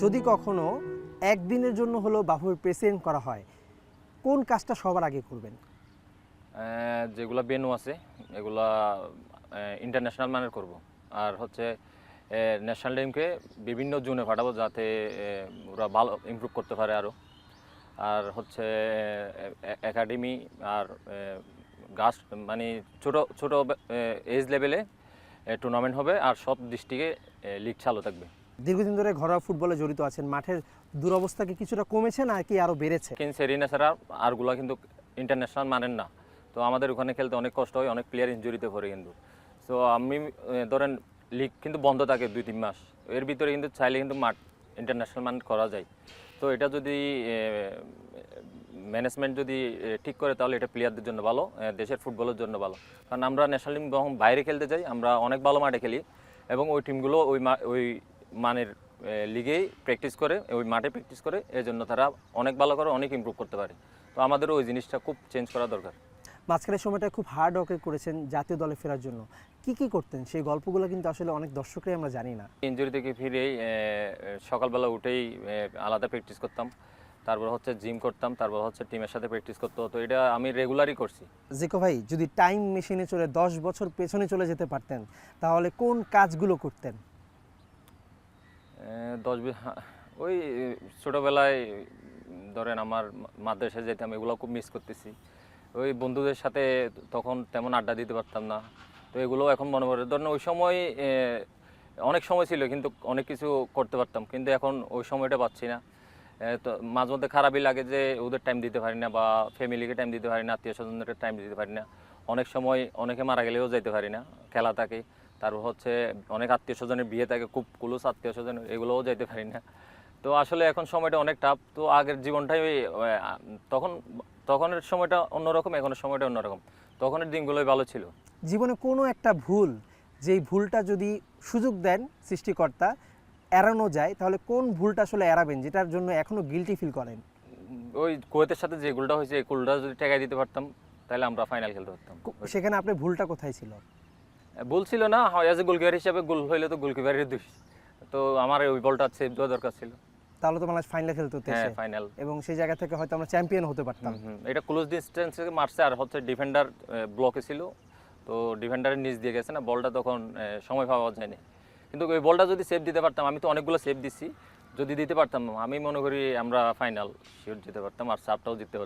যদি কখনো একদিনের জন্য হলো বাফুফের প্রেসিডেন্ট করা হয়, কোন কাজটা সবার আগে করবেন? যেগুলা বেনু আছে এগুলা ইন্টারন্যাশনাল মানের করব। আর হচ্ছে ন্যাশনাল টিমকে বিভিন্ন জোনে পাঠাবো যাতে ওরা ভালো ইমপ্রুভ করতে পারে আরও। আর হচ্ছে একাডেমি আর গাছ মানে ছোট ছোট এজ লেভেলে টুর্নামেন্ট হবে আর সব ডিস্ট্রিক্টে লিগ চালু থাকবে। দীর্ঘদিন ধরে ঘরোয়া ফুটবলে জড়িত আছেন, মাঠের দুরবস্থা কি কিছুটা কমেছে নাকি আরো বেড়েছে? কিন্তু সেরিনা ছাড়া আরগুলা কিন্তু ইন্টারন্যাশনাল মানের না, তো আমাদের ওখানে খেলতে অনেক কষ্ট হয়, অনেক প্লেয়ার ইনজুরিতে পড়ে কিন্তু। সো আমি ধরেন লিগ কিন্তু বন্ধ থাকে 2-3 মাস, এর ভিতরে কিন্তু চাইলে কিন্তু মাঠ ইন্টারন্যাশনাল মান করা যায়। তো এটা যদি ম্যানেজমেন্ট যদি ঠিক করে তাহলে এটা প্লেয়ারদের জন্য ভালো, দেশের ফুটবলের জন্য ভালো। কারণ আমরা ন্যাশনাল টিম যখন বাইরে খেলতে যাই আমরা অনেক ভালো মাঠে খেলি এবং ওই টিমগুলো ওই মানের লিগেই প্র্যাকটিস করে, ওই মাঠে প্র্যাকটিস করে, এই জন্য তারা অনেক ভালো করে, অনেক ইমপ্রুভ করতে পারে। তো আমাদেরও ওই জিনিসটা খুব চেঞ্জ করা দরকার। মাঝখানের সময়টা খুব হার্ড ওয়ার্ক করেছেন জাতীয় দলে ফেরার জন্য, কি কি করতেন সেই গল্পগুলো কিন্তু আসলে অনেক দর্শকরাই আমরা জানি না। ইনজুরি থেকে ফিরেই সকালবেলা উঠেই আলাদা প্র্যাকটিস করতাম, তারপর হচ্ছে জিম করতাম, তারপর হচ্ছে টিমের সাথে প্র্যাকটিস করতে হতো। এটা আমি রেগুলারই করছি। জিকো ভাই, যদি টাইম মেশিনে চলে 10 বছর পেছনে চলে যেতে পারতেন তাহলে কোন কাজগুলো করতেন? 10 ওই ছোটোবেলায় ধরেন আমার মাদ্রাসায় যেতাম, এগুলো খুব মিস করতেছি। ওই বন্ধুদের সাথে তখন তেমন আড্ডা দিতে পারতাম না, তো এগুলো এখন মনে পড়ে। ধরেন ওই সময় অনেক সময় ছিল কিন্তু অনেক কিছু করতে পারতাম, কিন্তু এখন ওই সময়টা পাচ্ছি না। তো মাঝে মধ্যে খারাপই লাগে যে ওদের টাইম দিতে পারি না, বা ফ্যামিলিকে টাইম দিতে পারি না, আত্মীয় স্বজনদের টাইম দিতে পারি না। অনেক সময় অনেকে মারা গেলেও যাইতে পারি না, খেলা থাকে। তারপর হচ্ছে অনেক আত্মীয় স্বজনের বিয়ে থাকে, খুব ক্লোজ আত্মীয় স্বজন, এগুলোও যাইতে পারি না। তো আসলে এখন সময়টা অনেক টাফ। তো আগের জীবনটাই তখনের সময়টা অন্যরকম, এখনের সময়টা অন্যরকম। তখনের দিনগুলোই ভালো ছিল। জীবনে কোনো একটা ভুল, যেই ভুলটা যদি সুযোগ দেন সৃষ্টিকর্তা এড়ানো যায়, তাহলে কোন ভুলটা আসলে এড়াবেন যেটার জন্য এখনো গিলটি ফিল করেন? ওই কুয়েতের সাথে যে গোলটা হয়েছে, এই গোলটা যদি টেকাই দিতে পারতাম তাহলে আমরা ফাইনাল খেলতে পারতাম। সেখানে আপনার ভুলটা কোথায় ছিল? ভুল ছিল না, অ্যাজ এ গোলকিপার হিসাবে গোল হইলে তো গোলকিপারের দোষ। তো আমার ওই বলটা সেভ দেওয়া দরকার ছিল। তাহলে তো বাংলাদেশ ফাইনাল খেলতে হতো। হ্যাঁ, ফাইনাল। এবং সেই জায়গা থেকে হয়তো আমরা চ্যাম্পিয়ন হতে পারতাম। এটা ক্লোজ ডিস্টেন্সে মারছে, আর হচ্ছে ডিফেন্ডার ব্লকে ছিল, তো ডিফেন্ডারের নিচ দিয়ে গেছে না বলটা, তখন সময় পাওয়া যায়নি। কিন্তু ওই বলটা যদি সেভ দিতে পারতাম, আমি তো অনেকগুলো সেভ দিচ্ছি, যদি দিতে পারতাম আমি মনে করি আমরা ফাইনাল শিওর যেতে পারতাম আর সাপটাও জিততে পারতাম।